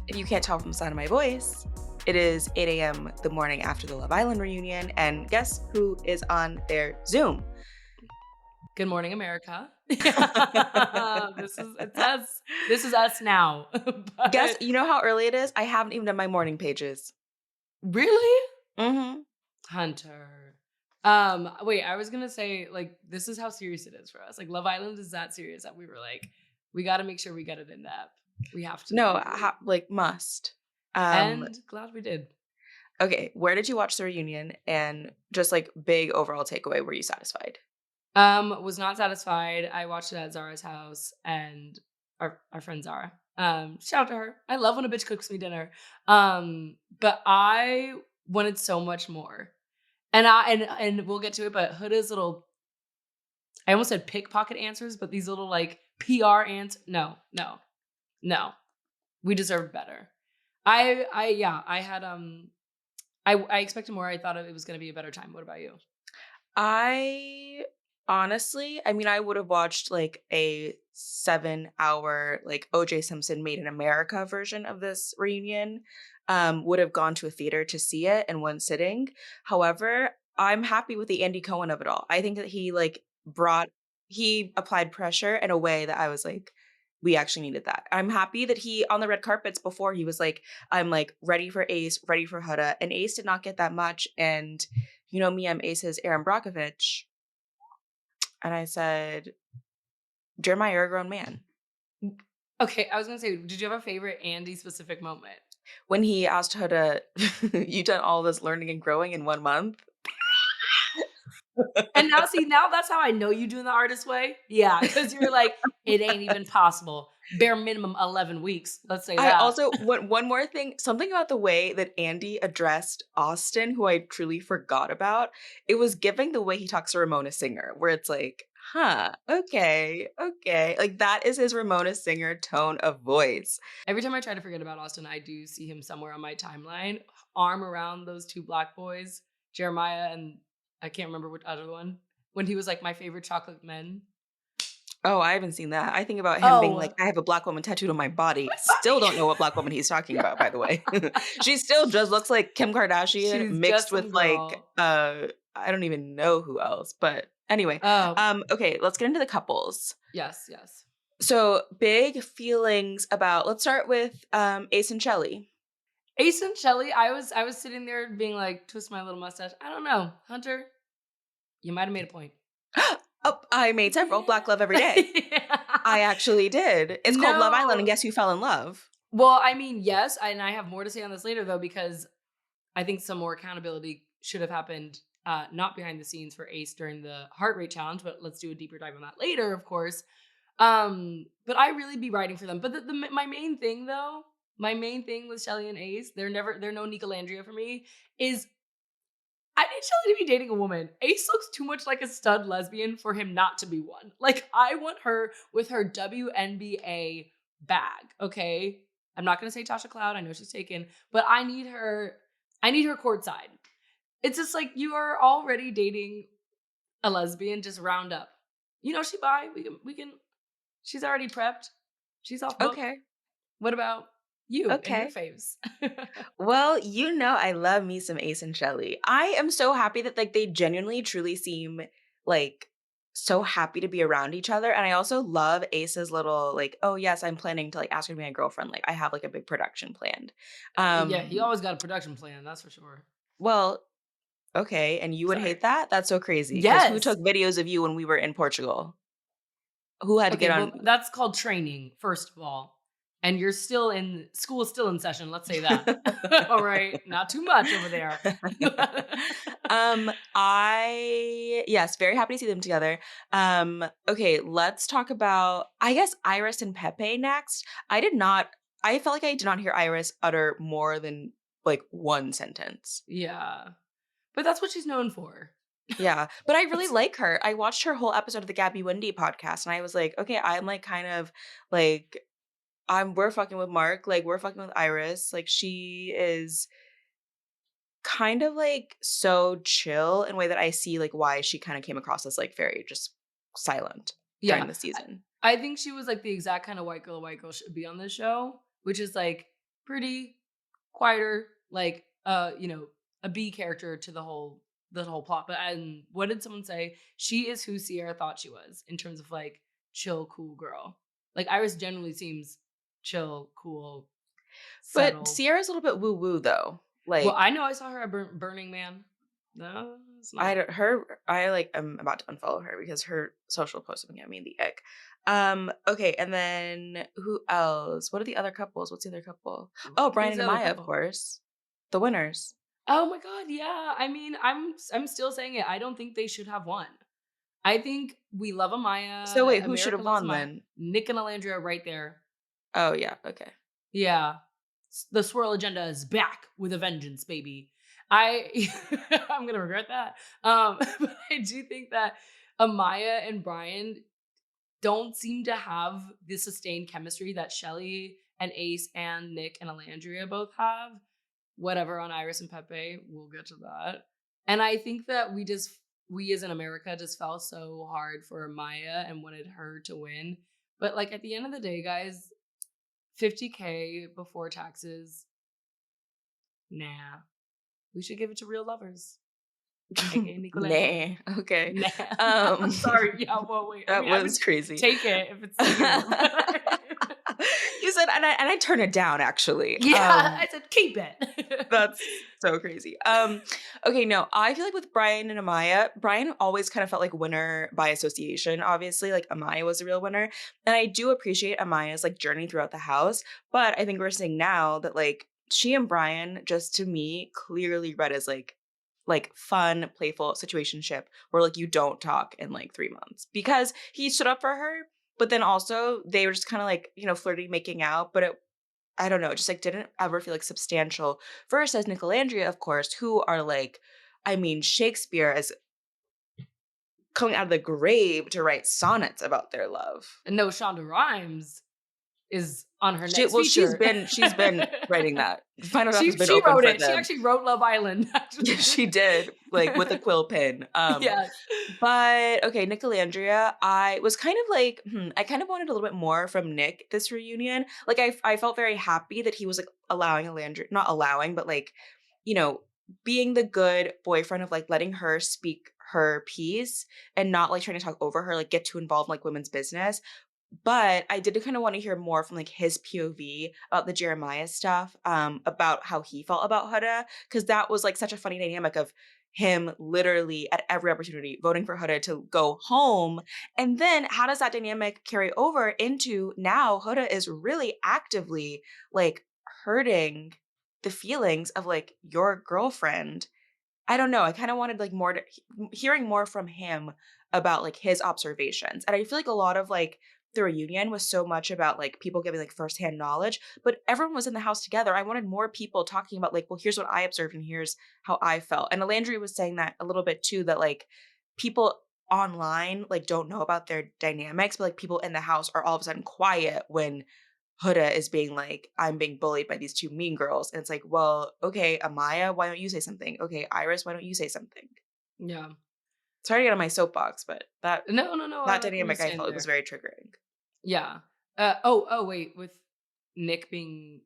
If you can't tell from the sound of my voice, it is 8 a.m. the morning after the Love Island reunion, and guess who is on their Zoom? Good morning, America. This is us. This is us now. Guess, But you know how early it is? I haven't even done my morning pages. really? Mm-hmm. Hunter. Wait, I was gonna say, like, this is how serious it is for us. Like, Love Island is that serious that we were like, we gotta make sure we get it in depth. We have to. No, We really- must. Um, and glad we did. okay, where did you watch the reunion? And just like big overall takeaway, were you satisfied? Was not satisfied. I watched it at Zara's house and our friend Zara. Shout out to her. I love when a bitch cooks me dinner. But I wanted so much more. And we'll get to it, but Huda's little, I almost said pickpocket answers, but these little like PR answers. No. We deserved better. I had I expected more. I thought it was gonna be a better time. What about you? I honestly, I mean, I would have watched like a 7 hour, like OJ Simpson Made in America version of this reunion. Would have gone to a theater to see it in one sitting. However, I'm happy with the Andy Cohen of it all. I think that he applied pressure in a way that I was like, we actually needed that. I'm happy that he, on the red carpets before, he was like, I'm like ready for Ace, ready for Huda. And Ace did not get that much. And you know me, I'm Ace's Aaron Brockovich. And I said, Jeremiah, you're a grown man. Okay, I was gonna say, did you have a favorite Andy specific moment? When he asked Huda, you done all this learning and growing in 1 month? And now that's how I know you doing the artist way. Yeah, because you're like, it ain't even possible. Bare minimum 11 weeks. Let's say I that. also want one more thing, something about the way that Andy addressed Austin, who I truly forgot about. It was giving the way he talks to Ramona Singer, where it's like, huh, okay. Like that is his Ramona Singer tone of voice. Every time I try to forget about Austin, I do see him somewhere on my timeline, arm around those two black boys, Jeremiah and I can't remember which other one. When he was like my favorite chocolate men. Oh, I haven't seen that. I think about him being like, Oh, I have a black woman tattooed on my body. Still don't know what black woman he's talking about, by the way. She still just looks like Kim Kardashian she's mixed just with some like girl. I don't even know who else. But anyway, Oh, okay, let's get into the couples. yes. So big feelings about, let's start with Ace and Shelly. Ace and Shelly, I was sitting there being like, twist my little mustache. I don't know. Hunter, you might have made a point. Oh, I made several Black Love every day. I actually did. It's called Love Island, and No. guess who fell in love? Well, I mean, yes, and I have more to say on this later though, because I think some more accountability should have happened, not behind the scenes for Ace during the heart rate challenge, but let's do a deeper dive on that later, of course. But I really be writing for them. But my main thing though, my main thing with Shelly and Ace, they're no Nicolandria for me, is I need Shelly to be dating a woman. Ace looks too much like a stud lesbian for him not to be one. Like, I want her with her WNBA bag, okay? I'm not gonna say Tasha Cloud, I know she's taken, but I need her courtside. It's just like, you are already dating a lesbian, just round up. You know she bi, we can she's already prepped. She's off book. Okay. What about you and your Okay. faves? Well, you know I love me some Ace and Shelly. I am so happy that like they genuinely truly seem like so happy to be around each other. And I also love Ace's little like, oh yes, I'm planning to like ask her to be my girlfriend. Like I have like a big production planned. Yeah, he Um, always got a production plan, that's for sure. well, okay, and you would Sorry. hate that? That's so crazy. Because who Yes. took videos of you when we were in Portugal? Who had to Okay, get well, on? that's called training, first of all. And you're still in school is still in session, let's say that. All right, not too much over there. I yes, very happy to see them together. Okay, let's talk about I guess Iris and Pepe next. I felt like I did not hear Iris utter more than like one sentence. Yeah. But that's what she's known for. Yeah, but I really That's like her. I watched her whole episode of the Gabby Wendy podcast and I was like, okay, I'm like kind of like we're fucking with Mark, like we're fucking with Iris. Like she is kind of like so chill in a way that I see like why she kind of came across as like very just silent during yeah. the season. I think she was like the exact kind of white girl should be on this show, which is like pretty quieter, like a B character to the whole plot. But what did someone say? She is who Sierra thought she was in terms of like chill, cool girl. Like Iris generally seems chill, cool, But settled. Sierra's a little bit woo-woo though. Well, Like I know I saw her at Burning Man. No, it's not. I like am about to unfollow her because her social posts have been getting me the ick. Okay, and then who else? What are the other couples? What's the other couple? Oh, Brian Who's and the other Amaya, of couple? course. The winners. Oh my god, yeah. I mean, I'm still saying it. I don't think they should have won. I think we love So Amaya. wait, who should America have loves won Amaya. then? Nick and Alandria right there. Oh yeah, okay. Yeah. The swirl agenda is back with a vengeance, baby. I I'm gonna regret that. But I do think that Amaya and Brian don't seem to have the sustained chemistry that Shelly and Ace and Nick and Alandria both have. Whatever on Iris and Pepe, we'll get to that. And I think that we as in America just fell so hard for Amaya and wanted her to win. But like at the end of the day, guys, 50K before taxes, nah. We should give it to real lovers, aka Nicolandria. Nah, okay. Nah. Um Sorry. Yeah, well, wait. I that mean, I would was crazy. take it if it's you. You said, and I turn it down actually. Yeah, I said keep it. That's so crazy. Okay, no, I feel like with Brian and Amaya, Brian always kind of felt like winner by association, obviously. Like Amaya was a real winner. And I do appreciate Amaya's like journey throughout the house. But I think we're seeing now that like she and Brian, just to me, clearly read as like fun, playful situationship where like you don't talk in like 3 months. Because he stood up for her, but then also they were just kind of like, flirty, making out, but I don't know, just like didn't ever feel like substantial. Versus Nicolandria, of course, who are like, I mean, Shakespeare is coming out of the grave to write sonnets about their love. And no, Shonda Rhimes is on her next She's feature. been writing that. Final Draft has been She open wrote for it. She them. actually wrote Love Island. Actually. She did, like with a quill pen. Yes. But okay, Nicolandria, I was kind of like, I kind of wanted a little bit more from Nick this reunion. Like I felt very happy that he was like allowing Alandria, not allowing, but like, you know, being the good boyfriend of like letting her speak her piece and not like trying to talk over her, like get too involved in like women's business. But I did kind of want to hear more from like his POV about the Jeremiah stuff, about how he felt about Huda, because that was like such a funny dynamic of him literally at every opportunity voting for Huda to go home. And then how does that dynamic carry over into now Huda is really actively like hurting the feelings of like your girlfriend. I don't know. I kind of wanted like hearing more from him about like his observations. And I feel like a lot of like the reunion was so much about like people giving like firsthand knowledge, but everyone was in the house together. I wanted more people talking about like, well, here's what I observed and here's how I felt. And Alandria was saying that a little bit too, that like people online like don't know about their dynamics, but like people in the house are all of a sudden quiet when Huda is being like, I'm being bullied by these two mean girls. And it's like, well, okay, Amaya, why don't you say something? Okay, Iris, why don't you say something? Yeah. Sorry to get on my soapbox, but No. I that like where you dynamic I stand felt it was there. very triggering. Yeah. Wait, with Nick being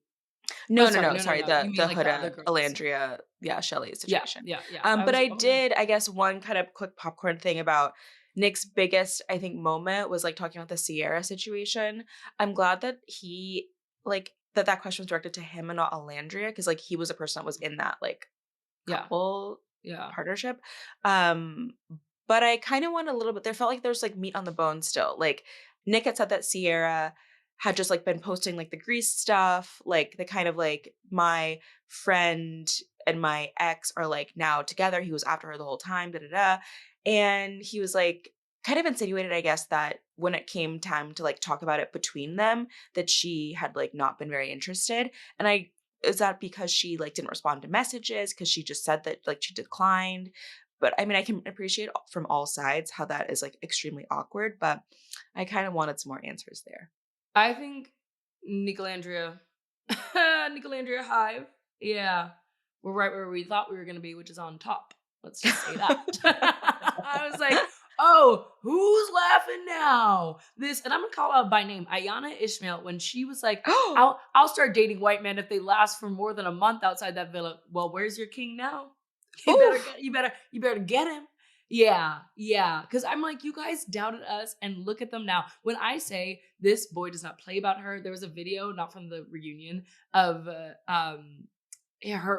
No, sorry. no. You mean The like the other Huda, girls. Alandria, yeah, Shelley Yeah, situation. yeah. I But was I okay. did, I guess, one kind of quick popcorn thing about Nick's biggest, I think, moment was like talking about the Sierra situation. I'm glad that he like that question was directed to him and not Alandria, because like he was a person that was in that like Yeah. couple Yeah. partnership. Um, but I kind of want a little bit, there felt like there's like meat on the bone still. Like Nick had said that Sierra had just like been posting like the Grease stuff, like the kind of like my friend and my ex are like now together. He was after her the whole time, da da da. And he was like kind of insinuated, I guess, that when it came time to like talk about it between them, that she had like not been very interested. And is that because she like didn't respond to messages? Because she just said that like she declined. But I mean, I can appreciate from all sides how that is like extremely awkward. But I kind of wanted some more answers there. I think Nicolandria Nicolandria Hive. Yeah. We're right where we thought we were gonna be, which is on top. Let's just say that. I was like, oh, who's laughing now? This, and I'm gonna call out by name, Ayana Ishmael, when she was like, I'll start dating white men if they last for more than a month outside that villa. Well, where's your king now? Oof. You better get him. Yeah, yeah. Cause I'm like, you guys doubted us and look at them now. When I say this boy does not play about her, there was a video, not from the reunion, of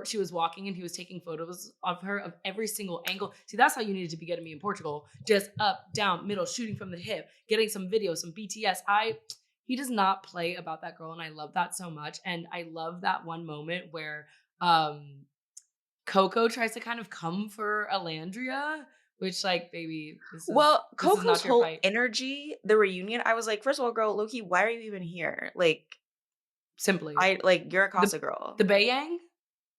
she was walking and he was taking photos of her of every single angle. See, that's how you needed to be getting me in Portugal. Just up, down, middle, shooting from the hip, getting some video, some BTS. He does not play about that girl, and I love that so much. And I love that one moment where Coco tries to kind of come for Alandria, which, like, baby, Well, this is Coco's not your whole fight. energy, the reunion, I was like, first of all, girl, Loki, why are you even here? Like, Simply. you're a The Casa girl. the Bayang?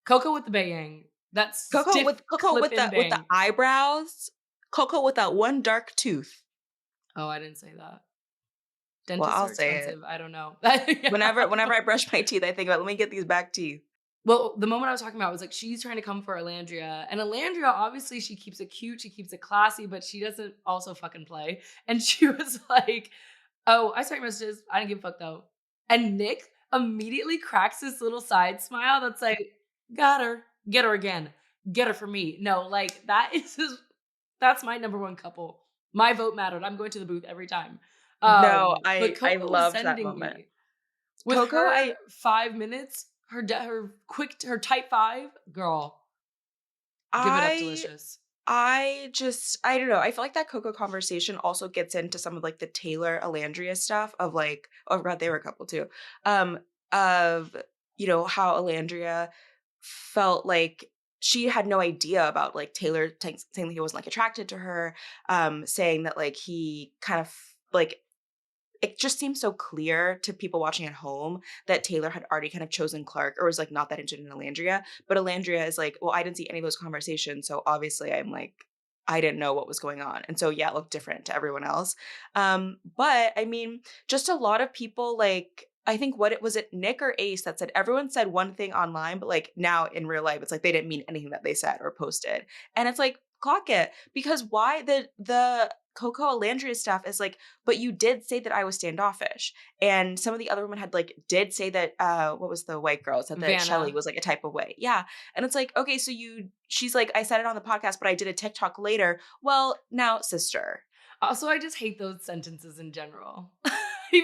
Coco with the Bayang. That Coco stiff with Coco clip with in the bang. eyebrows. Coco with that one dark tooth. Oh, I didn't say that. Well, Dentists I'll are say it. expensive. I don't know. Yeah. Whenever I brush my teeth, I think about let me get these back teeth. Well, the moment I was talking about was like she's trying to come for Alandria, and Alandria obviously she keeps it cute, she keeps it classy, but she doesn't also fucking play. And she was like, "Oh, I saw your messages. I didn't give a fuck though." And Nick immediately cracks this little side smile that's like, "Got her, get her again, get her for me." No, like that's my number one couple. My vote mattered. I'm going to the booth every time. No, But I Coco was loved that sending moment. me. With Coco, her 5 minutes, her type 5, girl, give it up, I delicious. I don't know. I feel like that Coco conversation also gets into some of like the Taylor Alandria stuff of like, oh god, they were a couple too. Of how Alandria felt like she had no idea about like Taylor saying that he wasn't like attracted to her, saying that like he kind of like it just seems so clear to people watching at home that Taylor had already kind of chosen Clark or was like not that interested in Alandria. But Alandria is like, well, I didn't see any of those conversations. So obviously I'm like, I didn't know what was going on. And so, yeah, it looked different to everyone else. But I mean, just a lot of people like, I think it Nick or Ace that said everyone said one thing online, but like now in real life, it's like they didn't mean anything that they said or posted. And it's like, clock it. Because why the Coco Alandria stuff is like, but you did say that I was standoffish. And some of the other women had like did say that what was the white girl said that Shelly Vanna. was like a type of way. Yeah. And it's like, okay, so she's like, I said it on the podcast, but I did a TikTok later. Well, now sister. Also, I just hate those sentences in general.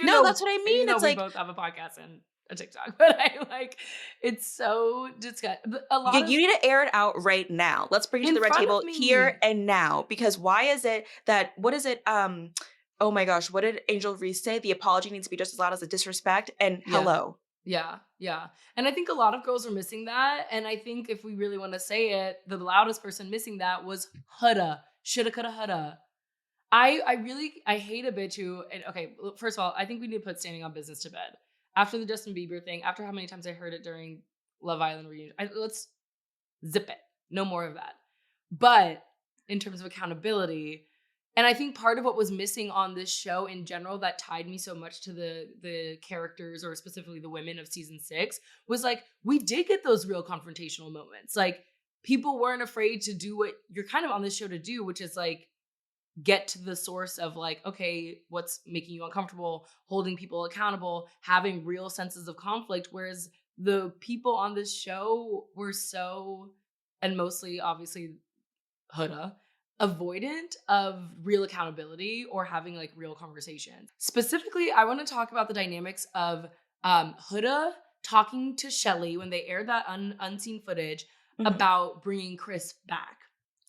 No, that's what I Even mean. though It's we like both have a podcast and a TikTok, but I like it's so disgusting. A lot of you need to air it out right now. Let's bring it to in the red front of table here me. and now. Because why is it that what is it? Oh my gosh, what did Angel Reese say? The apology needs to be just as loud as the disrespect. And Yeah. hello. Yeah, yeah. And I think a lot of girls are missing that. And I think if we really want to say it, the loudest person missing that was Huda. Shoulda, coulda, Huda. I hate a bitch who, and okay, first of all, I think we need to put standing on business to bed. After the Justin Bieber thing, after how many times I heard it during Love Island reunion, let's zip it. No more of that. But in terms of accountability, and I think part of what was missing on this show in general that tied me so much to the characters or specifically the women of season 6 was like we did get those real confrontational moments. Like people weren't afraid to do what you're kind of on this show to do, which is like get to the source of like, okay, what's making you uncomfortable, holding people accountable, having real senses of conflict. Whereas the people on this show were so, and mostly obviously Huda, avoidant of real accountability or having like real conversations. Specifically, I want to talk about the dynamics of Huda talking to Shelly when they aired that unseen footage about bringing Chris back.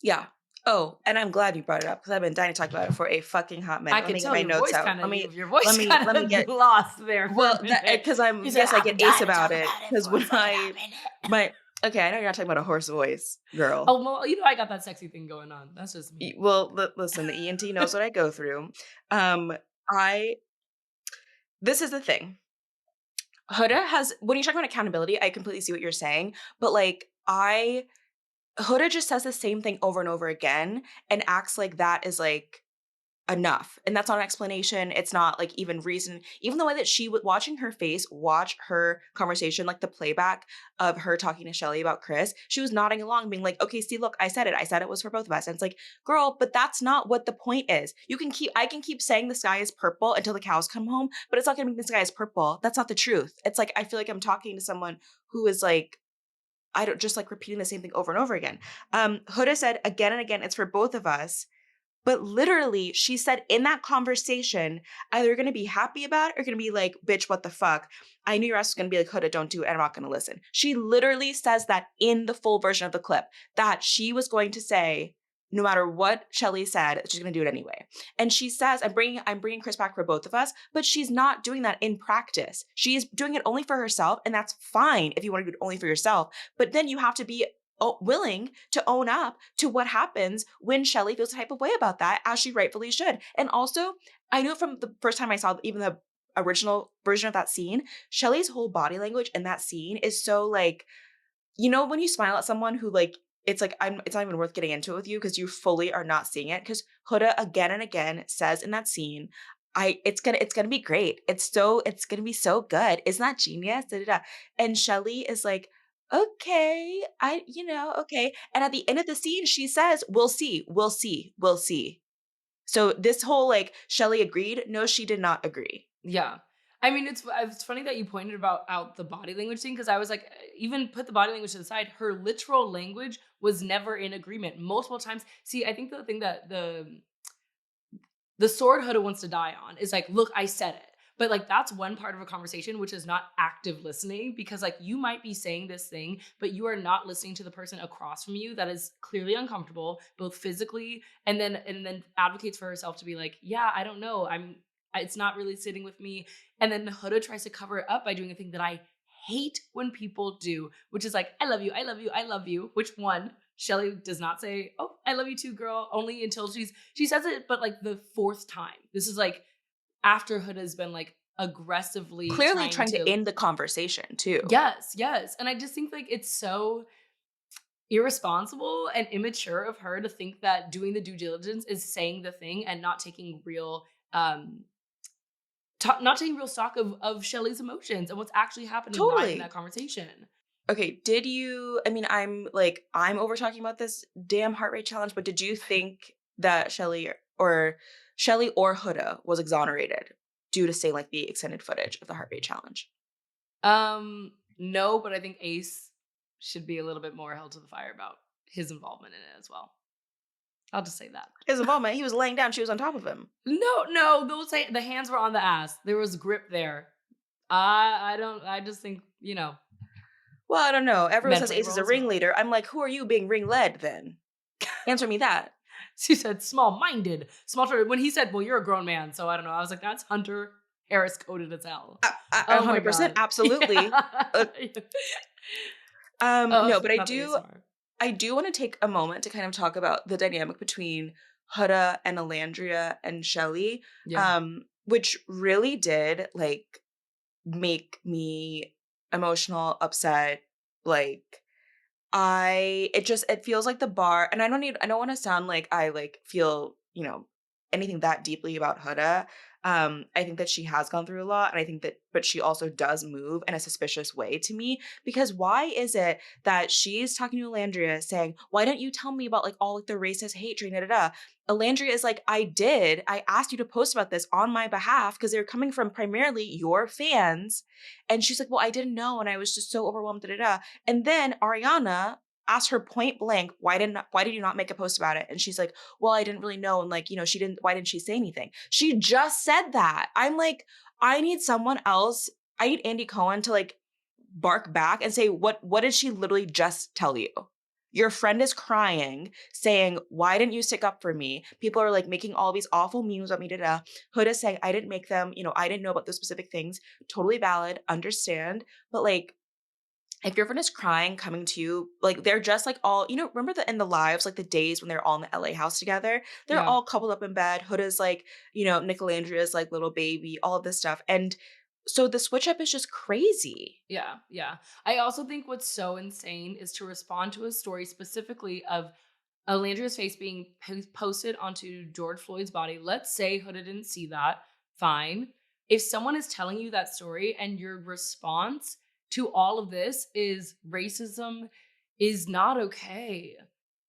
Yeah. Oh, and I'm glad you brought it up because I've been dying to talk about it for a fucking hot minute. I Let could me get tell my your notes voice out. kind of Let me get lost there for well a minute. because I'm You said, yes I I've get been ace dying to about talk it about it because for a when fucking hot minute. my okay I know you're not talking about a hoarse voice, girl. Oh, well, you know I got that sexy thing going on. That's just me. Well, listen, the ENT knows what I go through. I this is the thing. Huda has when you're talking about accountability, I completely see what you're saying, but like Huda just says the same thing over and over again and acts like that is like enough. And that's not an explanation. It's not like even reason. Even the way that she was watching her face, watch her conversation, like the playback of her talking to Shelly about Chris, she was nodding along, being like, okay, see, look, I said it. I said it was for both of us. And it's like, girl, but that's not what the point is. I can keep saying the sky is purple until the cows come home, but it's not going to make the sky is purple. That's not the truth. It's like, I feel like I'm talking to someone who is like, I don't just like repeating the same thing over and over again. Huda said again and again, it's for both of us. But literally, she said in that conversation, either you're going to be happy about it or you're going to be like, bitch, what the fuck? I knew your ass was going to be like, Huda, don't do it. And I'm not going to listen. She literally says that in the full version of the clip, that she was going to say, no matter what Shelly said, she's going to do it anyway. And she says, I'm bringing Chris back for both of us, but she's not doing that in practice. She is doing it only for herself. And that's fine if you want to do it only for yourself. But then you have to be willing to own up to what happens when Shelly feels the type of way about that, as she rightfully should. And also, I know from the first time I saw even the original version of that scene, Shelly's whole body language in that scene is so like, when you smile at someone who like, it's like, it's not even worth getting into it with you because you fully are not seeing it. Because Huda again and again says in that scene, it's gonna be great. It's gonna be so good. Isn't that genius? Da, da, da. And Shelly is like, okay, okay. And at the end of the scene, she says, we'll see, we'll see, we'll see. So this whole like Shelly agreed. No, she did not agree. Yeah. I mean, it's funny that you pointed out the body language thing, because I was like, even put the body language to the side, her literal language was never in agreement multiple times. See, I think the thing that the sword Huda wants to die on is like, look, I said it. But like, that's one part of a conversation, which is not active listening, because like you might be saying this thing, but you are not listening to the person across from you that is clearly uncomfortable, both physically and then advocates for herself to be like, yeah, I don't know. It's not really sitting with me. And then Huda tries to cover it up by doing a thing that I hate when people do, which is like, I love you, I love you, I love you, which one, Shelly does not say, oh, I love you too, girl, only until she says it, but like the fourth time. This is like after Huda's been like aggressively Clearly trying trying to to. end the conversation too. Yes. And I just think like it's so irresponsible and immature of her to think that doing the due diligence is saying the thing and not taking real not taking real stock of Shelly's emotions and what's actually happening live in Totally. that conversation. Okay, I'm over talking about this damn heart rate challenge, but did you think that Shelly or Huda was exonerated due to say like the extended footage of the heart rate challenge? No, but I think Ace should be a little bit more held to the fire about his involvement in it as well. I'll just say that. His involvement, he was laying down, she was on top of him. No, the hands were on the ass. There was grip there. I just think, Well, I don't know. Everyone says mentally Ace is a rolls well. ringleader. I'm like, who are you being ring-led then? Answer me that. She said small-minded. When he said, well, you're a grown man, so I don't know. I was like, that's Hunter Harris coded as hell. Oh my 100%, God. absolutely. Yeah. No, but I do want to take a moment to kind of talk about the dynamic between Huda and Nicolandria and Shelly, Yeah. which really did like make me emotional, upset. Like it feels like the bar, and I don't want to sound like I like feel, anything that deeply about Huda. I think that she has gone through a lot, and I think but she also does move in a suspicious way to me, because why is it that she's talking to Alandria saying, why don't you tell me about like all like the racist hatred, da da da. Alandria is like, I asked you to post about this on my behalf because they're coming from primarily your fans. And she's like, well, I didn't know, and I was just so overwhelmed, da da da. And then Ariana asked her point blank, why did you not make a post about it? And she's like, well, I didn't really know. And like, why didn't she say anything? She just said that. I'm like, I need someone else. I need Andy Cohen to like bark back and say, what did she literally just tell you? Your friend is crying, saying, why didn't you stick up for me? People are like making all these awful memes about me, da-da. Huda saying, I didn't make them, I didn't know about those specific things. Totally valid, understand. But like, if your friend is crying, coming to you, like they're just like all, remember in the lives, like the days when they're all in the LA house together, they're all coupled up in bed. Huda's like, Nicolandria's like little baby, all of this stuff. And so the switch up is just crazy. Yeah. I also think what's so insane is to respond to a story specifically of Landria's face being posted onto George Floyd's body. Let's say Huda didn't see that. Fine. If someone is telling you that story and your response to all of this is racism is not okay.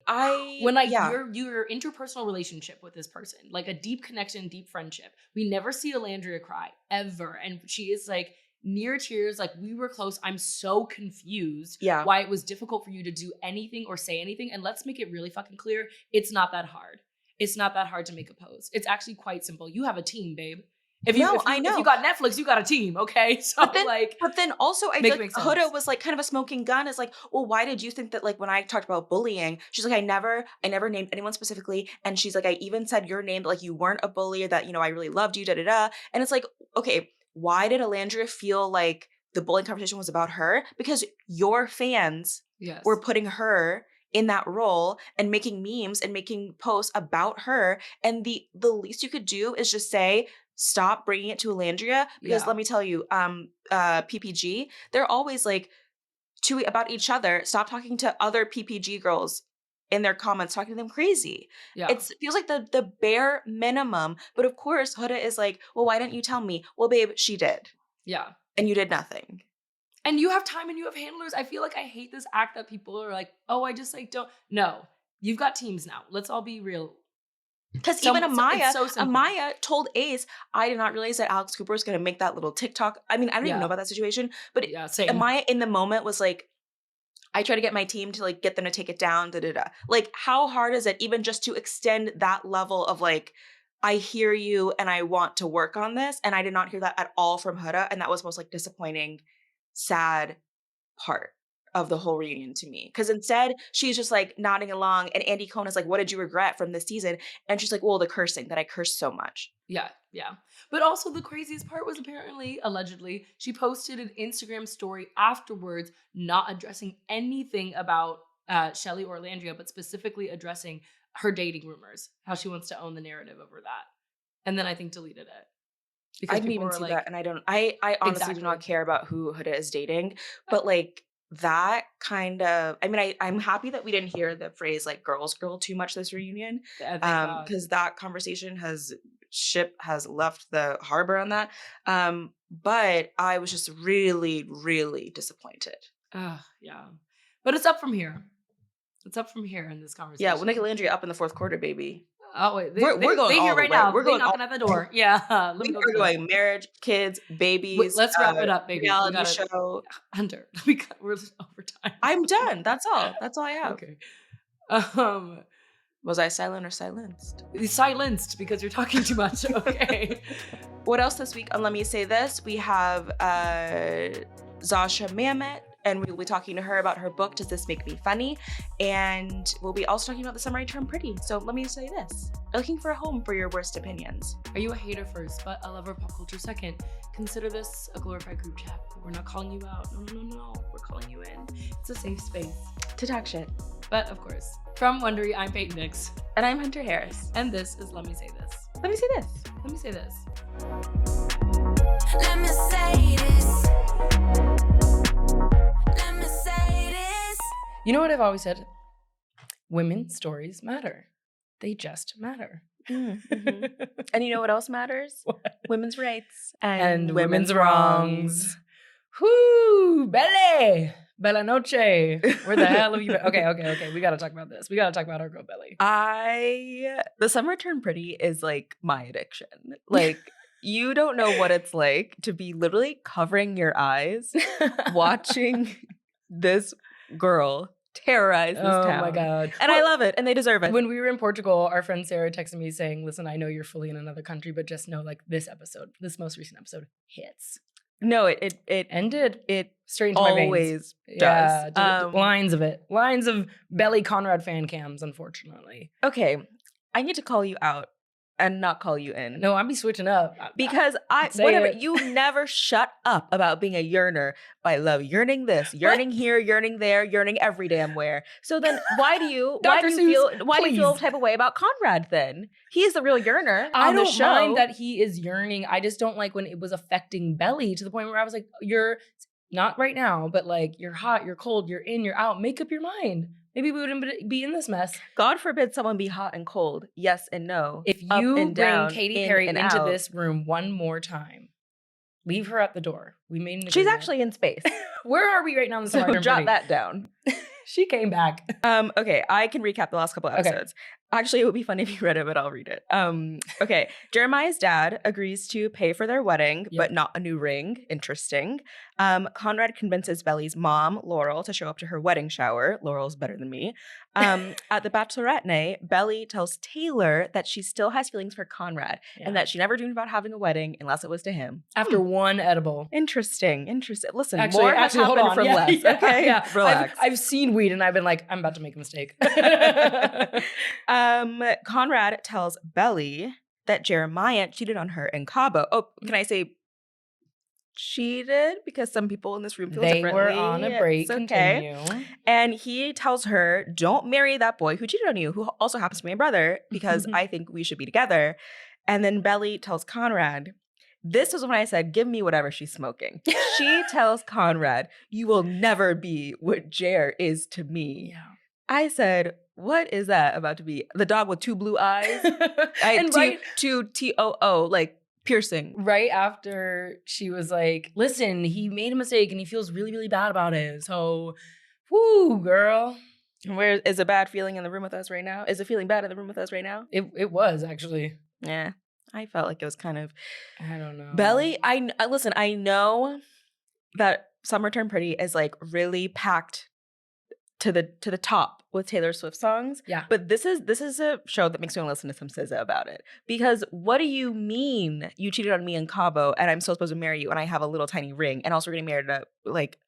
When like your interpersonal relationship with this person, like a deep connection, deep friendship, we never see Alandria cry ever, and she is like near tears, like we were close. I'm so confused why it was difficult for you to do anything or say anything. And let's make it really fucking clear, it's not that hard. It's not that hard to make a post. It's actually quite simple. You have a team, babe. If you got Netflix, you got a team, okay? So but then also I feel like Huda was like kind of a smoking gun. Is like, well, why did you think that, like, when I talked about bullying, she's like, I never named anyone specifically, and she's like, I even said your name, but like you weren't a bully, that, you know, I really loved you, da. And it's like, okay, why did Alandria feel like the bullying conversation was about her? Because your fans were putting her in that role and making memes and making posts about her, and the least you could do is just say, stop bringing it to Alandria, because let me tell you, PPG, they're always like about each other. Stop talking to other PPG girls in their comments, talking to them crazy. It feels like the bare minimum. But of course, Huda is like, well, why didn't you tell me? Well, babe, she did. Yeah. And you did nothing. And you have time and you have handlers. I feel like I hate this act that people are like, oh, I just like don't. No, you've got teams now. Let's all be real. Because even Amaya told Ace, I did not realize that Alex Cooper was going to make that little TikTok. I mean, I don't even know about that situation, but Amaya in the moment was like, I try to get my team to like get them to take it down, da. Like, how hard is it even just to extend that level of like, I hear you and I want to work on this? And I did not hear that at all from Huda. And that was most like disappointing, sad part of the whole reunion to me. Because instead, she's just like nodding along, and Andy Cohen is like, what did you regret from this season? And she's like, well, the cursing, that I cursed so much. Yeah. But also the craziest part was allegedly, she posted an Instagram story afterwards, not addressing anything about Shelley or Landria, but specifically addressing her dating rumors, how she wants to own the narrative over that. And then I think deleted it. Because I didn't even see that, and I honestly do not care about who Huda is dating, but like, that kind of, I mean, I'm happy that we didn't hear the phrase like girls girl too much this reunion, because that conversation has left the harbor on that. But I was just really, really disappointed. Yeah. But it's up from here. It's up from here in this conversation. Yeah, we'll make Nicolandria up in the fourth quarter, baby. Oh wait, we're going they here right now. We're going knocking at the door. Yeah, we're going marriage, kids, babies. Wait, let's wrap it up, baby. Reality show. Hunter, we're over time. I'm done. That's all. That's all I have. Okay. Was I silent or silenced? Silenced because you're talking too much. Okay. What else this week on Let Me Say This? We have Zosia Mamet, and we'll be talking to her about her book, Does This Make Me Funny? And we'll be also talking about The Summer I Turned Pretty. So let me say this. Looking for a home for your worst opinions. Are you a hater first, but a lover of pop culture second? Consider this a glorified group chat. We're not calling you out. No. We're calling you in. It's a safe space to talk shit. But of course, from Wondery, I'm Peyton Nix. And I'm Hunter Harris. And this is Let Me Say This. Let me say this. Let me say this. Let me say this. You know what I've always said? Women's stories matter. They just matter. Mm-hmm. And you know what else matters? What? Women's rights. And women's wrongs. Whoo! Belly! Bella noche. Where the hell have you been? Okay. We got to talk about this. We got to talk about our girl Belly. The Summer Turned Pretty is like my addiction. Like, you don't know what it's like to be literally covering your eyes watching this girl terrorize this town. Oh my God. And I love it, and they deserve it. When we were in Portugal, our friend Sarah texted me saying, listen, I know you're fully in another country, but just know like this most recent episode hits. No, it ended. It straight into my veins. Always does. Yeah, lines of it. Lines of Belly Conrad fan cams, unfortunately. Okay, I need to call you out and not call you in. No, I'd be switching up. Because you never shut up about being a yearner. I love yearning this, yearning here, yearning there, yearning every damn where. So then why do you feel the type of way about Conrad then? He's the real yearner on the show. I don't mind that he is yearning. I just don't like when it was affecting Belly to the point where I was like, not right now, but like you're hot, you're cold, you're in, you're out. Make up your mind. Maybe we wouldn't be in this mess. God forbid someone be hot and cold. Yes and no. If up you and bring down, Katy in Perry and into out. this room one more time, leave her at the door. We made an She's agreement. actually in space. Where are we right now in the So summer? jot that down. She came back. Okay, I can recap the last couple episodes. Actually, it would be funny if you read it, but I'll read it. Okay, Jeremiah's dad agrees to pay for their wedding, but not a new ring. Interesting. Conrad convinces Belly's mom, Laurel, to show up to her wedding shower. Laurel's better than me. At the bachelorette night, Belly tells Taylor that she still has feelings for Conrad and that she never dreamed about having a wedding unless it was to him. After one edible. Interesting. Listen, Actually, more has hold happened on. from less. Okay, relax. I've seen weed and I've been like, I'm about to make a mistake. Conrad tells Belly that Jeremiah cheated on her in Cabo. Oh, can I say cheated? Because some people in this room feel differently. They were on a break. It's okay. Continue. And he tells her, don't marry that boy who cheated on you, who also happens to be my brother, because I think we should be together. And then Belly tells Conrad, this is when I said, give me whatever she's smoking. She tells Conrad, you will never be what Jer is to me. Yeah. I said, what is that about to be? The dog with two blue eyes? Two T-O-O, like piercing. Right after she was like, listen, he made a mistake and he feels really, really bad about it. So, woo, girl. Where is a bad feeling in the room with us right now? Is it feeling bad in the room with us right now? It was actually. Yeah. I felt like it was kind of. I don't know. Belly, listen, I know that Summer Turned Pretty is like really packed to the top with Taylor Swift songs. Yeah. But this is a show that makes me want to listen to some SZA about it. Because what do you mean you cheated on me in Cabo and I'm still supposed to marry you and I have a little tiny ring and also we're getting married at a like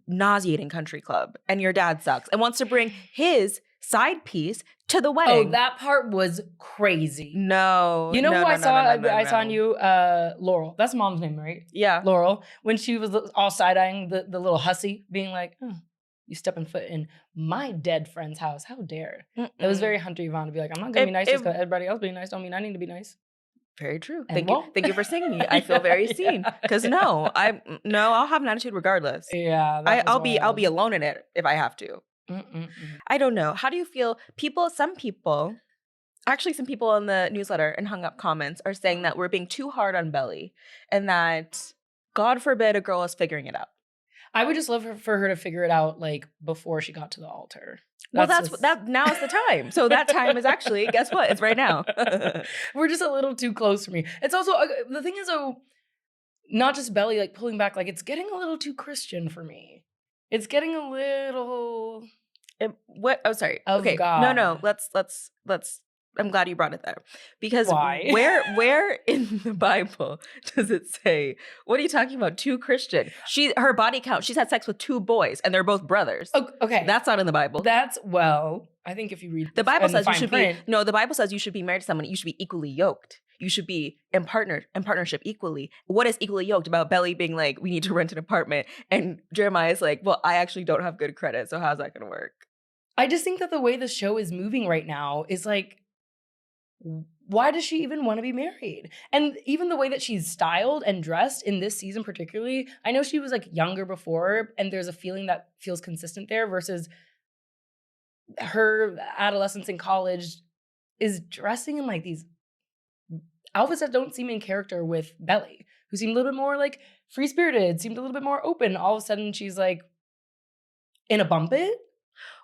nauseating country club and your dad sucks and wants to bring his side piece to the wedding. Oh, that part was crazy. No. You know who I saw? I saw no. you, Laurel. That's mom's name, right? Yeah. Laurel. When she was all side-eyeing the little hussy, being like, you stepping foot in my dead friend's house. How dare. It was very Hunter Yvonne to be like, I'm not going to be nice just because everybody else being nice don't mean I need to be nice. Very true. And Thank you for singing me. I feel very seen. Because I'll have an attitude regardless. Yeah. I'll be alone in it if I have to. I don't know. How do you feel? Some people in the newsletter and hung up comments are saying that we're being too hard on Belly and that God forbid a girl is figuring it out. I would just love for her to figure it out like before she got to the altar. Now is the time. So that time is actually, guess what? It's right now. We're just a little too close for me. It's also, the thing is though, not just Belly like pulling back, like it's getting a little too Christian for me. It's getting a little. What? Oh, sorry. Of okay. God. No. Let's. I'm glad you brought it there because why? Where in the Bible does it say? What are you talking about? Too Christian? Her body count. She's had sex with 2 boys and they're both brothers. Okay, that's not in the Bible. I think if you read the Bible says you should print, be. No, the Bible says you should be married to someone. You should be equally yoked. You should be in partnership equally. What is equally yoked about Belly being like, we need to rent an apartment, and Jeremiah's like, well, I actually don't have good credit, so how's that going to work? I just think that the way the show is moving right now is like, why does she even want to be married? And even the way that she's styled and dressed in this season particularly, I know she was like younger before, and there's a feeling that feels consistent there versus her adolescence in college is dressing in like these outfits that don't seem in character with Belly, who seemed a little bit more like free-spirited, seemed a little bit more open. All of a sudden she's like in a bump it.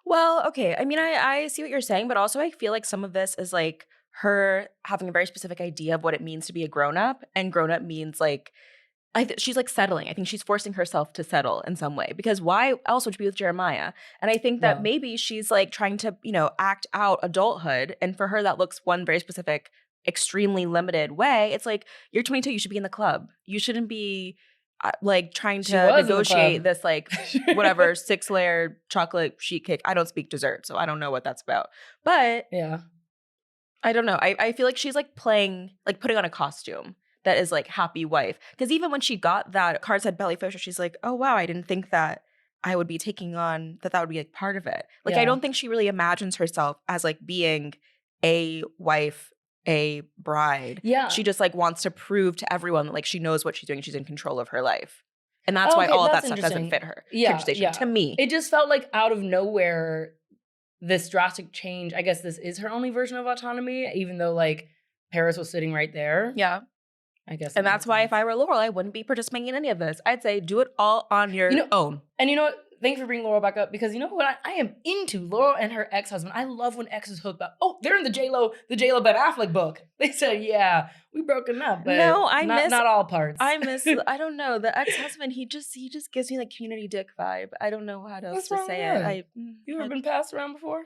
Well, okay. I mean, I see what you're saying, but also I feel like some of this is like her having a very specific idea of what it means to be a grown-up, and grown-up means like, she's like settling. I think she's forcing herself to settle in some way, because why else would you be with Jeremiah? And I think that maybe she's like trying to, act out adulthood. And for her, that looks one very specific, extremely limited way. It's like, you're 22, you should be in the club. You shouldn't be like trying to negotiate this like whatever 6-layer chocolate sheet cake. I don't speak dessert, so I don't know what that's about. But yeah, I don't know. I feel like she's like playing, like putting on a costume that is like happy wife. Because even when she got that card said Belly Fisher, she's like, oh wow, I didn't think that I would be taking on that would be like part of it. Like I don't think she really imagines herself as like being a wife, a bride. Yeah. She just like wants to prove to everyone that like she knows what she's doing. She's in control of her life. And that's why all of that that's stuff doesn't interesting. fit her Yeah, characterization to me. It just felt like out of nowhere, this drastic change. I guess this is her only version of autonomy, even though like Paris was sitting right there. Yeah. I guess. And that's why if I were Laurel, I wouldn't be participating in any of this. I'd say do it all on your own. And you know what? Thank you for bringing Laurel back up, because you know what I am into? Laurel and her ex-husband. I love when exes hook up. Oh, they're in the J-Lo Ben Affleck book. They said, yeah, we broken up, but no, not all parts. I don't know. The ex-husband, he just gives me like community dick vibe. I don't know how else to say it. You ever been passed around before?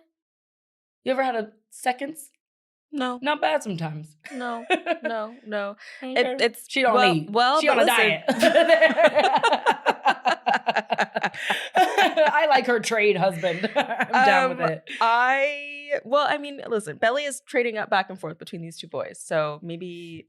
You ever had a seconds? No. Not bad sometimes. No. Okay. It's she don't eat. Well, she on a diet. I like her trade husband. I'm down with it. Listen, Belly is trading up back and forth between these two boys. So maybe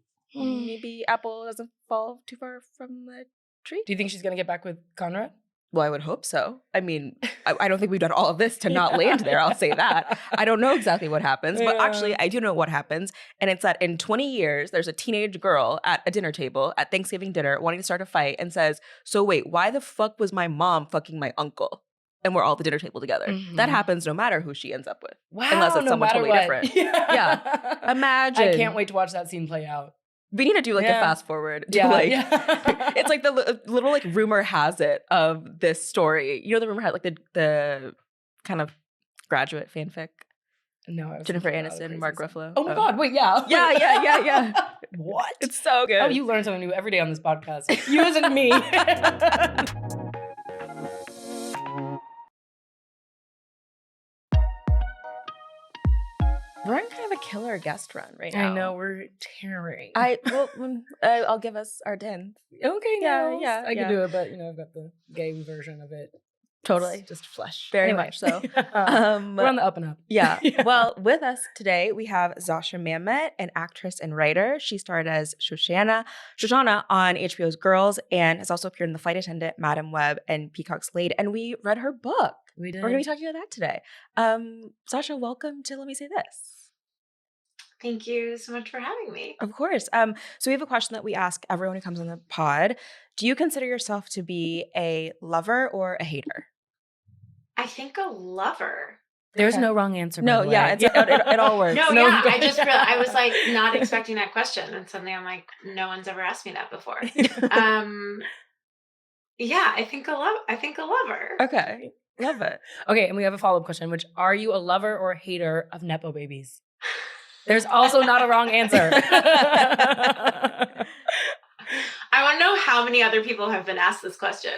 Apple doesn't fall too far from the tree. Do you think she's gonna get back with Conrad? Well, I would hope so. I mean, I don't think we've done all of this to not land there. I'll say that. I don't know exactly what happens, but actually I do know what happens. And it's that in 20 years, there's a teenage girl at a dinner table at Thanksgiving dinner wanting to start a fight and says, so wait, why the fuck was my mom fucking my uncle? And we're all at the dinner table together. Mm-hmm. That happens no matter who she ends up with. Wow, unless it's someone totally different. Yeah. Imagine. I can't wait to watch that scene play out. We need to do like a fast forward. It's like the little like rumor has it of this story. You know, the rumor had like the kind of graduate fanfic. No, Jennifer Aniston, Mark Ruffalo. Oh my God! Wait, yeah. What? It's so good. Oh, you learn something new every day on this podcast. You isn't me. We're on kind of a killer guest run right now. I know, we're tearing. I'll give us our 10. Okay, yeah. I can do it, but I've got the gay version of it. Totally. It's just flesh. Very much so. We're on the up and up. Yeah. Well, with us today, we have Zosia Mamet, an actress and writer. She starred as Shoshanna on HBO's Girls and has also appeared in The Flight Attendant, Madam Web, and Peacock's Laid. And we read her book. We did. We're going to be talking about that today. Zosia, welcome to Let Me Say This. Thank you so much for having me. Of course. So we have a question that we ask everyone who comes on the pod. Do you consider yourself to be a lover or a hater? I think a lover. There's no wrong answer. No, yeah, it all works. I just realized I was like not expecting that question, and suddenly I'm like, no one's ever asked me that before. Yeah, I think a lover. Okay, love it. Okay, and we have a follow-up question, which are you a lover or a hater of Nepo babies? There's also not a wrong answer. I want to know how many other people have been asked this question.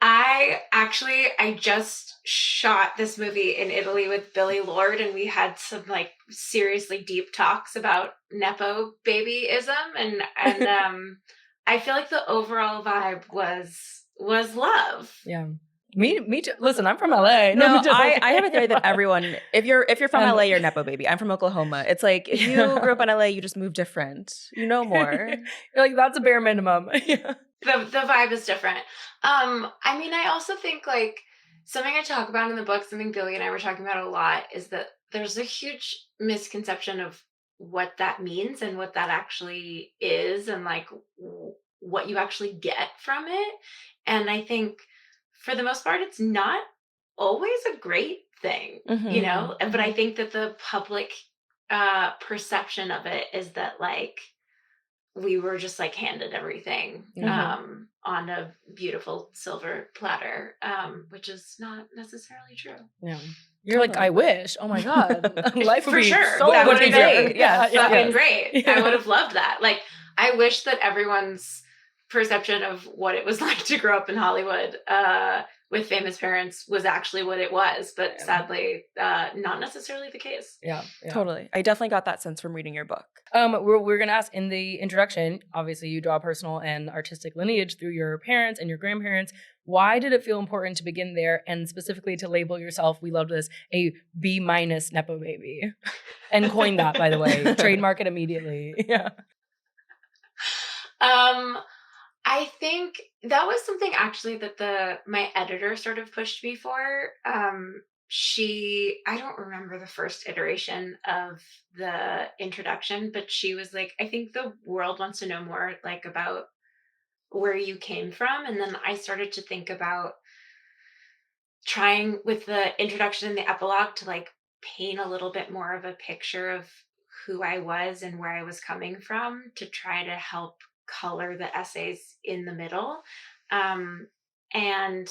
I just shot this movie in Italy with Billy Lord, and we had some like seriously deep talks about Nepo babyism, and I feel like the overall vibe was love. Yeah. Me too. Listen, I'm from LA. No, I have a theory that everyone, if you're from LA, you're Nepo baby. I'm from Oklahoma. It's like if you grew up in LA, you just move different. You know more. You're like, that's a bare minimum. Yeah. The vibe is different. I also think like something I talk about in the book, something Billy and I were talking about a lot, is that there's a huge misconception of what that means and what that actually is, and like what you actually get from it. And I think for the most part, it's not always a great thing, but I think that the public perception of it is that like we were just like handed everything on a beautiful silver platter, which is not necessarily true. Yeah. You're like, I wish. Oh my God. Life would for be sure. so That much would be easier. great. Fucking great. Yeah. I would have loved that. Like, I wish that everyone's perception of what it was like to grow up in Hollywood with famous parents was actually what it was, but sadly, not necessarily the case. Yeah, totally. I definitely got that sense from reading your book. We're going to ask in the introduction, obviously you draw personal and artistic lineage through your parents and your grandparents. Why did it feel important to begin there, and specifically to label yourself, we love this, a B- Nepo baby? And coin that, by the way. Trademark it immediately. Yeah. I think that was something actually that my editor sort of pushed me for. I don't remember the first iteration of the introduction, but she was like, I think the world wants to know more like about where you came from. And then I started to think about trying with the introduction and the epilogue to like paint a little bit more of a picture of who I was and where I was coming from to try to help color the essays in the middle. And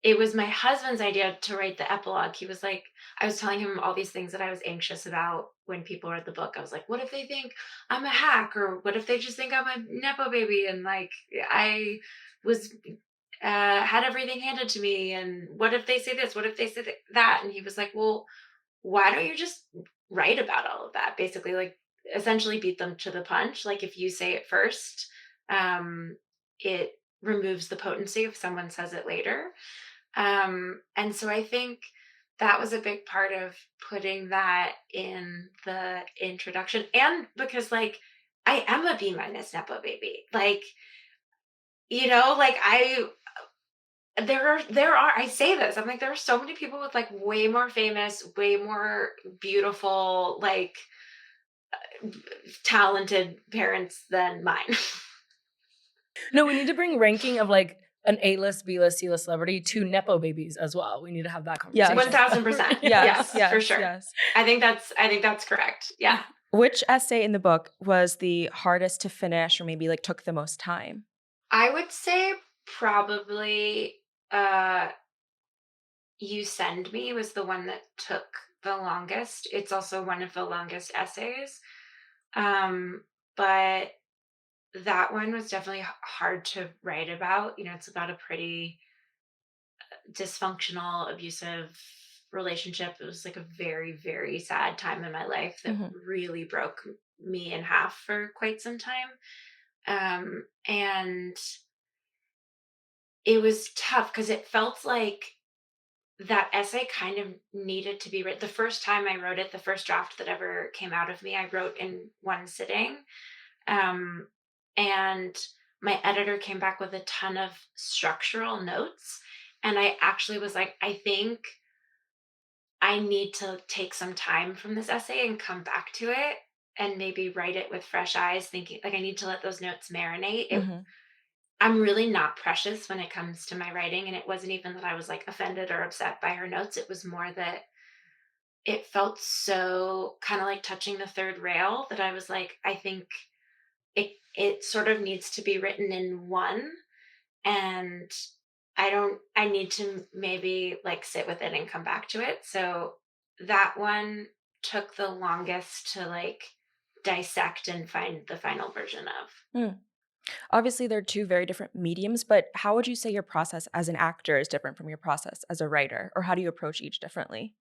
it was my husband's idea to write the epilogue. He was like, I was telling him all these things that I was anxious about when people read the book. I was like, what if they think I'm a hack? Or what if they just think I'm a Nepo baby? And like, I was had everything handed to me, and what if they say this, what if they say that? And he was like, well, why don't you just write about all of that, basically, like essentially beat them to the punch. Like if you say it first, it removes the potency if someone says it later. And so I think that was a big part of putting that in the introduction. And because like I am a B minus Nepo baby, like, like there are I say this, I'm like, there are so many people with like way more famous, way more beautiful, like talented parents than mine. No, we need to bring ranking of like an A-list, B-list, C-list celebrity to Nepo babies as well. We need to have that conversation. 1000%. Yes, Yes, for sure. Yes. I think that's correct. Yeah. Which essay in the book was the hardest to finish, or maybe like took the most time? I would say probably You Send Me was the one that took the longest. It's also one of the longest essays. But that one was definitely hard to write about. It's about a pretty dysfunctional, abusive relationship. It was like a very, very sad time in my life that really broke me in half for quite some time. And it was tough because it felt like that essay kind of needed to be written. The first time I wrote it, the first draft that ever came out of me, I wrote in one sitting. And my editor came back with a ton of structural notes. And I actually was like, I think I need to take some time from this essay and come back to it and maybe write it with fresh eyes, thinking like I need to let those notes marinate. I'm really not precious when it comes to my writing. And it wasn't even that I was like offended or upset by her notes. It was more that it felt so kind of like touching the third rail that I was like, I think it sort of needs to be written in one. And I need to maybe like sit with it and come back to it. So that one took the longest to like dissect and find the final version of. Obviously, they're two very different mediums, but how would you say your process as an actor is different from your process as a writer? Or how do you approach each differently?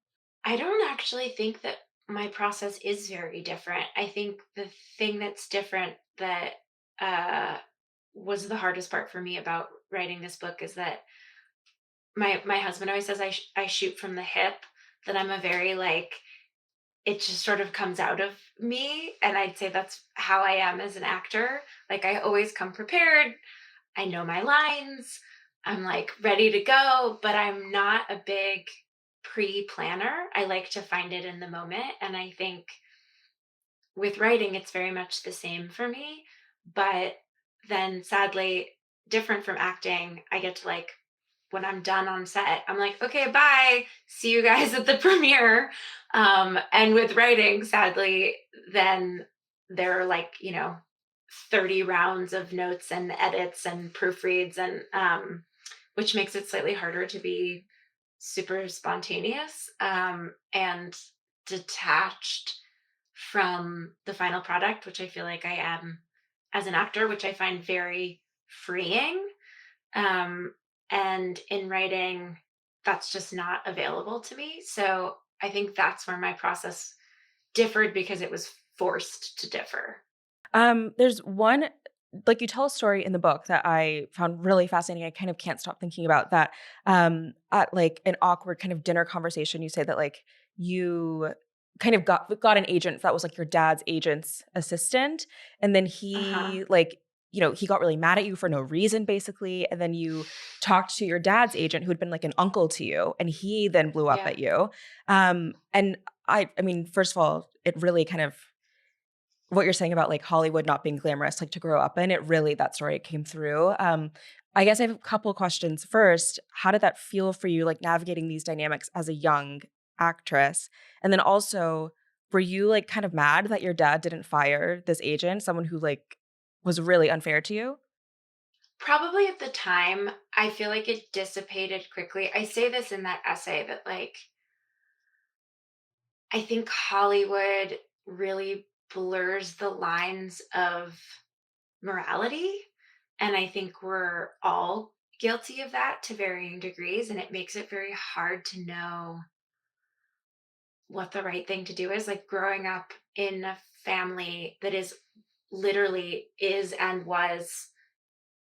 I don't actually think that my process is very different. I think the thing that's different that was the hardest part for me about writing this book is that my husband always says I shoot from the hip, that I'm a very like, it just sort of comes out of me. And I'd say that's how I am as an actor. Like I always come prepared. I know my lines. I'm like ready to go, but I'm not a big pre-planner. I like to find it in the moment. And I think with writing, it's very much the same for me. But then sadly, different from acting, I get to like, when I'm done on set, I'm like, okay, bye. See you guys at the premiere. And with writing, sadly, then there are like, 30 rounds of notes and edits and proofreads, and which makes it slightly harder to be super spontaneous and detached from the final product, which I feel like I am as an actor, which I find very freeing. And in writing, that's just not available to me. So I think that's where my process differed because it was forced to differ. There's one, like you tell a story in the book that I found really fascinating. I kind of can't stop thinking about that. At like an awkward kind of dinner conversation, you say that like you kind of got an agent that was like your dad's agent's assistant. And then he like, he got really mad at you for no reason, basically. And then you talked to your dad's agent, who had been like an uncle to you, and he then blew up at you. And I mean, first of all, it really kind of what you're saying about like Hollywood not being glamorous, like to grow up in, it really, that story came through. I guess I have a couple of questions. First, how did that feel for you, like navigating these dynamics as a young actress? And then also, were you like kind of mad that your dad didn't fire this agent, someone who like was really unfair to you? Probably at the time, I feel like it dissipated quickly. I say this in that essay that like I think Hollywood really blurs the lines of morality. And I think we're all guilty of that to varying degrees. And it makes it very hard to know what the right thing to do is. Like growing up in a family that is literally is and was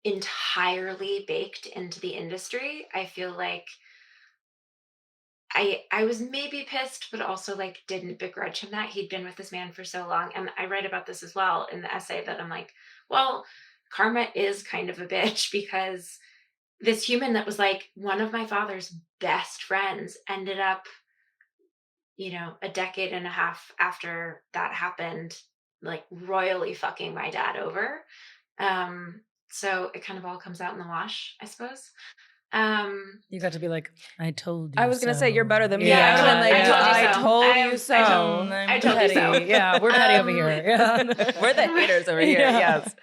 entirely baked into the industry, I feel like I was maybe pissed, but also like didn't begrudge him that he'd been with this man for so long. And I write about this as well in the essay that I'm like, well, karma is kind of a bitch because this human that was like one of my father's best friends ended up, a decade and a half after that happened, like royally fucking my dad over. So it kind of all comes out in the wash, I suppose. You got to be like, I told you. I was going to say, you're better than me. Yeah, I would have been like, I told you I so. told you so. I told you so. Yeah, we're petty over here. Yeah. We're the haters over here. Yeah. Yes.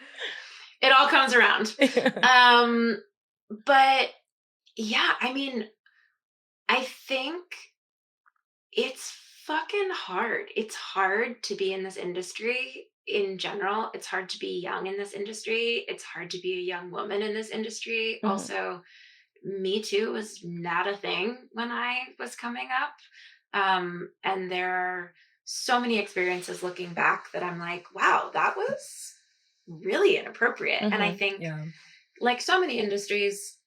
It all comes around. But yeah, I mean, I think it's fucking hard. It's hard to be in this industry in general. It's hard to be young in this industry. It's hard to be a young woman in this industry. Mhm. Also, Me Too was not a thing when I was coming up. And there are so many experiences looking back that I'm like, wow, that was really inappropriate. And I think, like so many industries,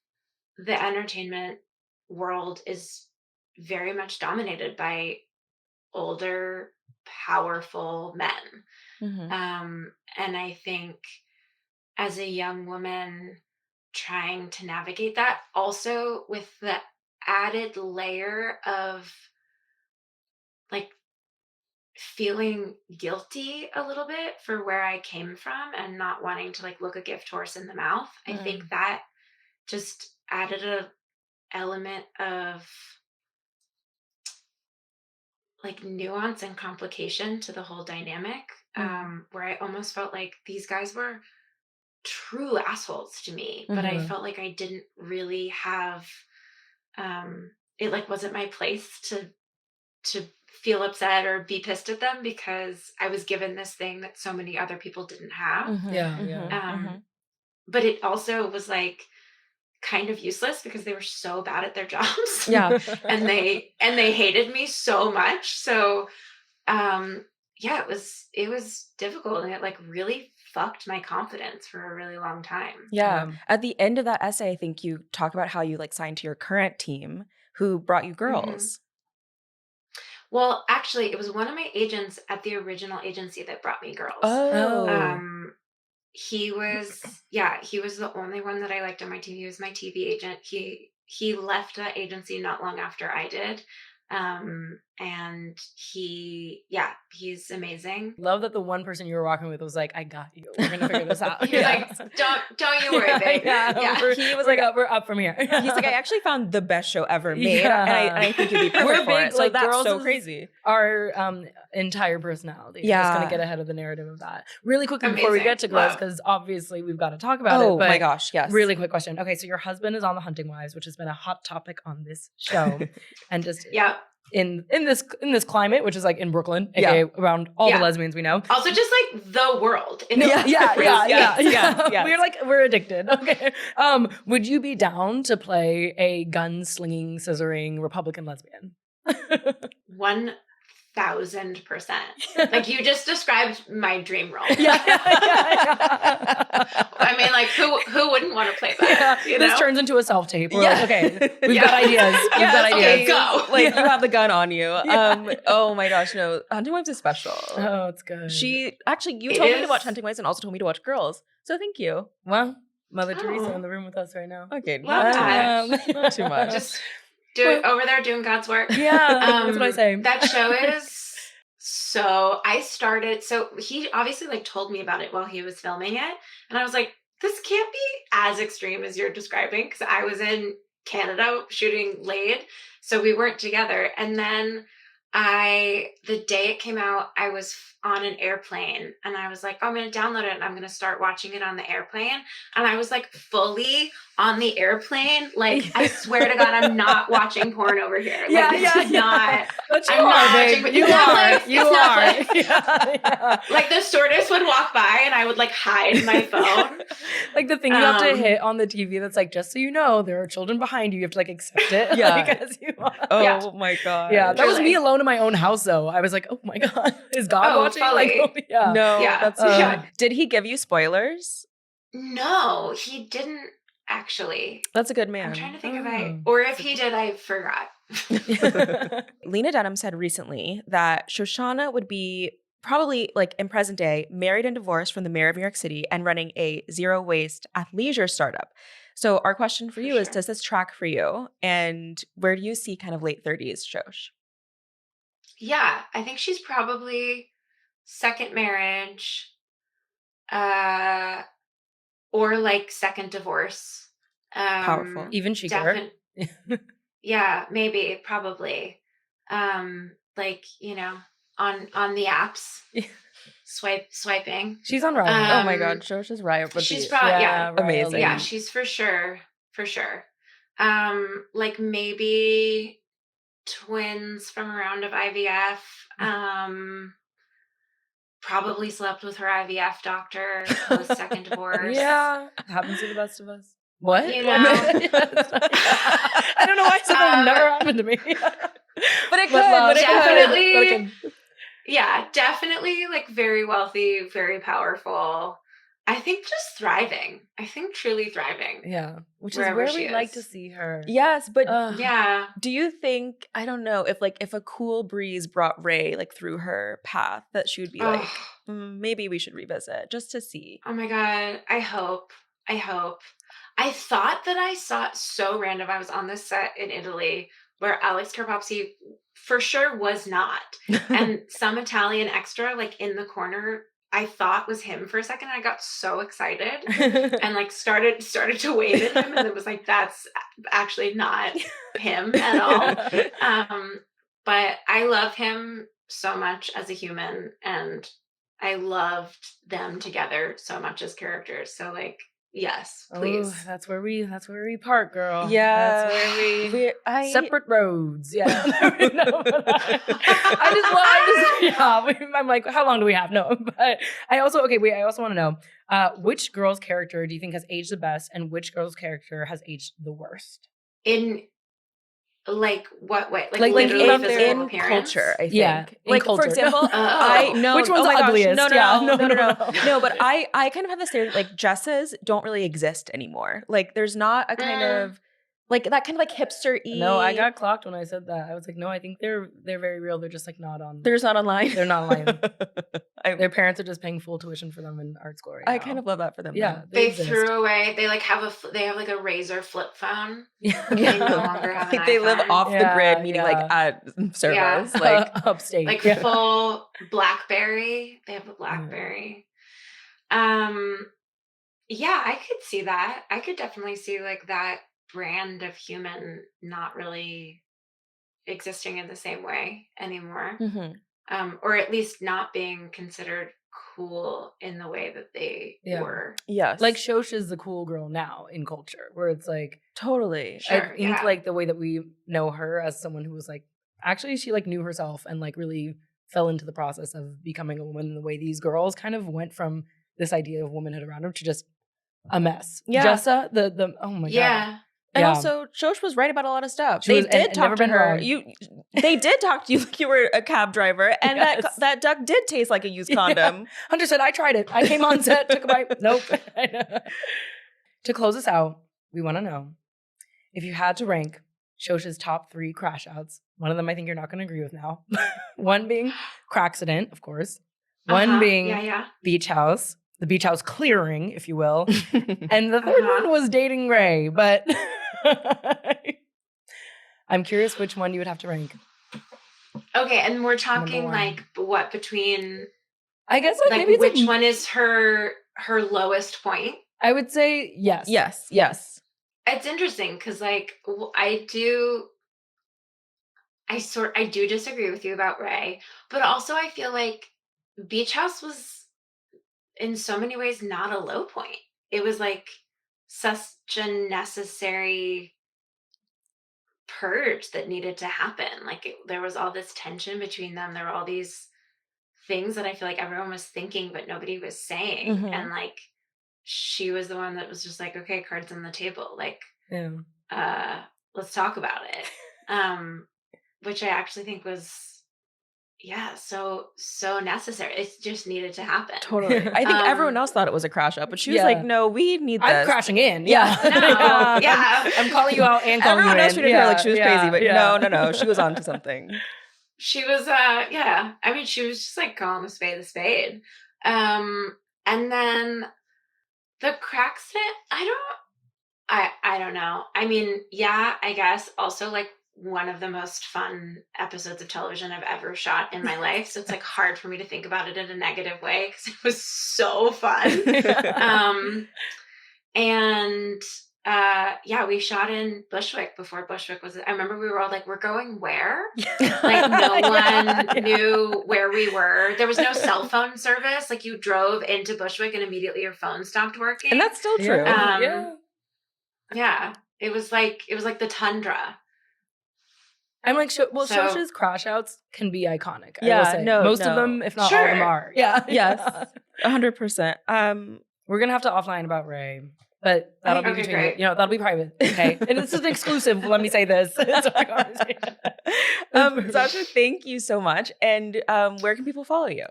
the entertainment world is very much dominated by older, powerful men. And I think as a young woman trying to navigate that, also with the added layer of like feeling guilty a little bit for where I came from and not wanting to like look a gift horse in the mouth, I think that just added a element of like nuance and complication to the whole dynamic, where I almost felt like these guys were true assholes to me, but I felt like I didn't really have it like wasn't my place to feel upset or be pissed at them because I was given this thing that so many other people didn't have. But it also was like kind of useless because they were so bad at their jobs. and they hated me so much. So it was difficult, and it like really fucked my confidence for a really long time. At the end of that essay, I think you talk about how you like signed to your current team who brought you girls. Well, actually, it was one of my agents at the original agency that brought me girls. He was the only one that I liked on my team. He was my TV agent. He left that agency not long after I did. And he's amazing. Love that the one person you were walking with was like, I got you. We're going to figure this out. He was like, don't you worry, babe. He was like, we're up from here. He's like, I actually found the best show ever made. And I think you'd be perfect for it. So like, that's girls so crazy. Our entire personality. We're just going to get ahead of the narrative of that. Really quickly before we get to girls, because obviously we've got to talk about it. Oh my gosh, yes. Really quick question. Okay, so your husband is on The Hunting Wives, which has been a hot topic on this show. And just in this climate, which is like in Brooklyn, aka around all the lesbians we know. Also just like the world. We're addicted. Okay. Would you be down to play a gun-slinging, scissoring Republican lesbian? 1,000%. Like you just described my dream role. I mean, like who wouldn't want to play that? This turns into a self-tape. We're like, okay, we've got ideas. We've got ideas. Okay, go. Like you have the gun on you. Oh my gosh, no. Hunting Wives is special. Oh, it's good. You told me to watch Hunting Wives and also told me to watch Girls. So thank you. Well, Mother Teresa in the room with us right now. Okay, not too much. Just over there doing God's work. That's what I say. That show is so he obviously like told me about it while he was filming it. And I was like, this can't be as extreme as you're describing, because I was in Canada shooting Laid, so we weren't together. And then the day it came out, I was on an airplane, and I was like, oh, I'm going to download it and I'm going to start watching it on the airplane. And I was like fully on the airplane. Like, I swear to God, I'm not watching porn over here. Like, this is not. But you I'm are, not babe. watching. You It's are. Netflix. You It's are. Netflix. Yeah. Like, the stewardess would walk by and I would like hide my phone. Like the thing you have to hit on the TV that's like, just so you know, there are children behind you. You have to like accept it. Yeah. Like, as you are. Oh Yeah. my God. Yeah, that was Truly. me alone in my own house, though. I was like, "Oh my God, is God Oh, watching?" fully. Like, yeah, No, Yeah. that's Yeah. Did he give you spoilers? No, he didn't actually. That's a good man. I'm trying to think Oh. or if he did, I forgot. Lena Dunham said recently that Shoshana would be probably like in present day married and divorced from the mayor of New York City and running a zero waste athleisure startup. So our question for you is, sure. does this track for you? And where do you see kind of late 30s Shosh? Yeah, I think she's probably second marriage, or like second divorce. Powerful. even chicer. Yeah, maybe, probably. Like, on the apps, swiping. She's on Riot. Oh my God, Shosh is right. She's probably Riot amazing. lady. Yeah, she's for sure. Like maybe twins from a round of IVF. Probably slept with her IVF doctor post second divorce. Yeah, happens to the best of us. What? You know. I don't know why I said that would never happened to me. But it could. love, But it definitely. but it could. Yeah, definitely like very wealthy, very powerful. I think just thriving. I think truly thriving. Yeah, which is Wherever where she we like is. to see her. Yes, but Yeah. do you think, I don't know, if a cool breeze brought Ray like through her path, that she would be like, maybe we should revisit just to see. Oh my God. I hope. I thought that I saw it so random. I was on this set in Italy where Alex Karpopsy for sure was not. And some Italian extra like in the corner, I thought was him for a second. I got so excited and like started to wave at him, and it was like, that's actually not him at all. But I love him so much as a human, and I loved them together so much as characters. So like, yes, please. Oh, that's where we part, girl. Yeah, that's where we separate roads. Yeah. I'm like, how long do we have? No, but I also want to know, which girl's character do you think has aged the best, and which girl's character has aged the worst? In like what way? Like literally in physical appearance? culture, I think. Yeah, in Like culture. for example, Oh. I know Which one's oh my the gosh, ugliest? No, Yeah, no. no. No, but I kind of have this theory that like Jessas don't really exist anymore. Like there's not a kind of like that kind of like hipster-y. No, I got clocked when I said that. I was like, no, I think they're very real. They're just like not on. There's not online. They're not online. Their parents are just paying full tuition for them in art school right I now. kind of love that for them. Yeah, though. They exist. threw away. They like have like a Razor flip phone. Yeah. They no longer have an Like they live iPhone. off the Yeah, grid, meaning like yeah. at servers. Yeah. Like upstate. Like Yeah. full BlackBerry. They have a BlackBerry. Yeah, I could see that. I could definitely see like that brand of human not really existing in the same way anymore. Or at least not being considered cool in the way that they Yeah. were. yes. Like Shosh is the cool girl now in culture, where it's like totally. Sure, I think yeah. like the way that we know her as someone who was like actually she like knew herself and like really fell into the process of becoming a woman in the way these girls kind of went from this idea of womanhood around her to just a mess. Yeah. Jessa, the oh my god. Yeah. And Yeah. also, Shosh was right about a lot of stuff. She They was- did and talk never to been her. wrong. They did talk to you like you were a cab driver, and Yes. that duck did taste like a used condom. Hunter said, I tried it. I came on set, took a bite. Nope. To close us out, we want to know if you had to rank Shosh's top 3 crash outs. One of them I think you're not going to agree with now. One being Cracksident, of course. One being yeah. Beach House. The beach house clearing, if you will. And the third one was dating Ray, but I'm curious which one you would have to rank. Okay, and we're Number talking one. like what between I guess like maybe it's which one is her lowest point? I would say yes. Yes. It's interesting because like I do disagree with you about Ray, but also I feel like Beach House was in so many ways not a low point. It was like such a necessary purge that needed to happen. Like there was all this tension between them. There were all these things that I feel like everyone was thinking, but nobody was saying. Mhm. And like she was the one that was just like, okay, cards on the table. Like, let's talk about it. Which I actually think was, so necessary. It just needed to happen. Totally. I think everyone else thought it was a crash up, but she was like, no, we need this. I'm crashing in. Yeah. No, yeah. I'm calling you out and calling Everyone you else in. treated her like she was crazy, but yeah. no. She was onto something. She was, I mean, she was just like calling a spade. And then the cracks in it, I don't know. I mean, I guess also like one of the most fun episodes of television I've ever shot in my life. So it's like hard for me to think about it in a negative way because it was so fun. We shot in Bushwick before Bushwick was. I remember we were all like, "We're going where?" Like no one knew where we were. There was no cell phone service. Like you drove into Bushwick and immediately your phone stopped working. And that's still true. It was like the tundra. I'm like, Shosha's crash outs can be iconic. I will say. Most of them, if not all of them, are. Yeah. Yes. 100%. We're gonna have to offline about Ray. But that'll be between you. That'll be private. Okay. And this is an exclusive. Let me say this. It's our conversation. Sasha, thank you so much. And where can people follow you?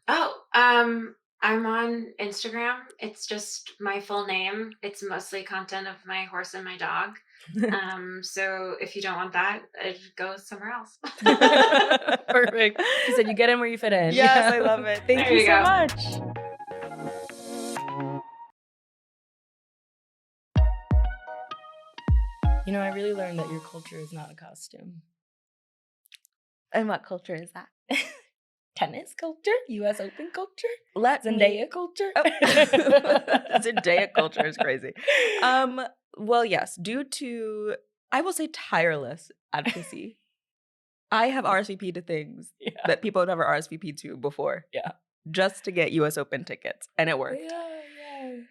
I'm on Instagram. It's just my full name. It's mostly content of my horse and my dog. So if you don't want that, I'd go somewhere else. Perfect. She said you get in where you fit in. Yes, I love it. Thank you so much. I really learned that your culture is not a costume. And what culture is that? Tennis culture? US Open culture? Zendaya culture? Oh. Zendaya culture is crazy. Well, yes, due to, I will say, tireless advocacy, I have RSVP'd to things that people have never RSVP'd to before. Yeah. Just to get US Open tickets. And it worked. Yeah.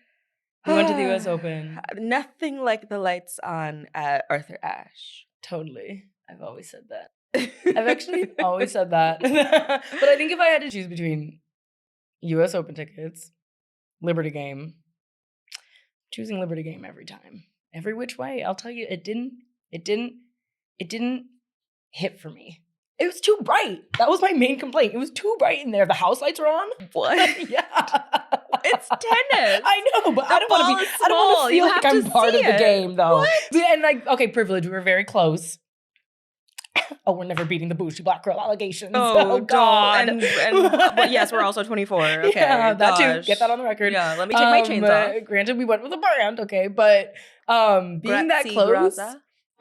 We went to the US Open. Nothing like the lights on at Arthur Ashe. Totally. I've always said that. I've actually always said that. But I think if I had to choose between US Open tickets, Liberty Game, choosing Liberty Game every time. Every which way. I'll tell you, it didn't hit for me. It was too bright. That was my main complaint. It was too bright in there. The house lights are on. What? Yeah. It's tennis. I know, but I don't want to feel like I'm part of the game, though. What? And like, okay, privilege. We were very close. Oh, we're never beating the bougie black girl allegations. Oh God. But yes, we're also 24. Okay. Yeah, that too. Get that on the record. Yeah, let me take my chains off. Granted, we went with a brand, okay, but being that close,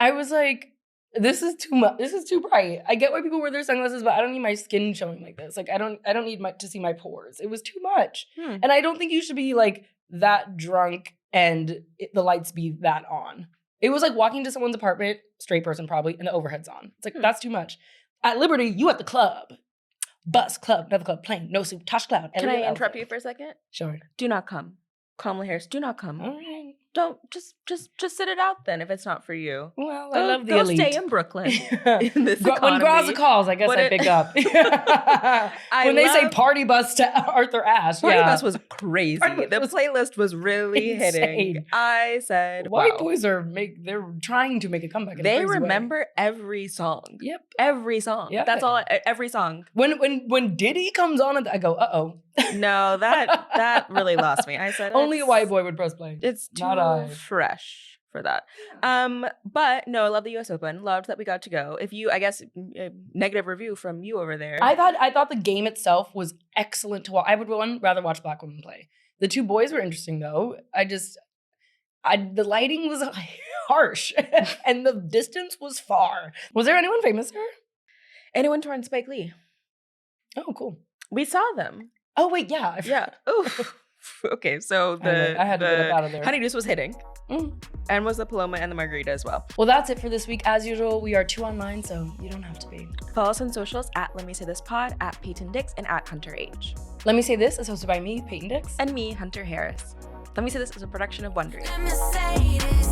I was like, this is too much. This is too bright. I get why people wear their sunglasses, but I don't need my skin showing like this. Like I don't need to see my pores. It was too much. And I don't think you should be like that drunk and the lights be that on. It was like walking to someone's apartment, straight person probably, and the overhead's on. It's like, that's too much. At Liberty, you at the club. Bus, club, another club, plane, no suit, Tosh Cloud. Can I interrupt you for a second? Sure. Do not come. Kamala Harris, do not come. All right. Don't just sit it out then if it's not for you. Well, I love the elite. Go stay in Brooklyn. In this when Graza calls, I guess I pick up. When they say party bus to Arthur Ashe. Party bus was crazy. The playlist was really hitting. I said, wow. White boys they're trying to make a comeback. They remember every song. Yep. Every song. Yeah. That's all, every song. When Diddy comes on, I go, uh-oh. No, that really lost me. I said only a white boy would press play. It's too fresh for that. But no, I love the US Open. Loved that we got to go. If you, I guess, negative review from you over there. I thought the game itself was excellent to watch. I would rather watch black women play. The two boys were interesting though. The lighting was harsh and the distance was far. Was there anyone famous here? And it went to our Spike Lee. Oh, cool. We saw them. Oh, wait, yeah. Yeah. Oof. Okay, so I had to get up out of there. Honeydews was hitting. Mm. And was the Paloma and the Margarita as well. Well, that's it for this week. As usual, we are 2 online, so you don't have to be. Follow us on socials at Let Me Say This Pod, at Peyton Dix, and at Hunter H. Let Me Say This is hosted by me, Peyton Dix. And me, Hunter Harris. Let Me Say This is a production of Wondery. Let me say this.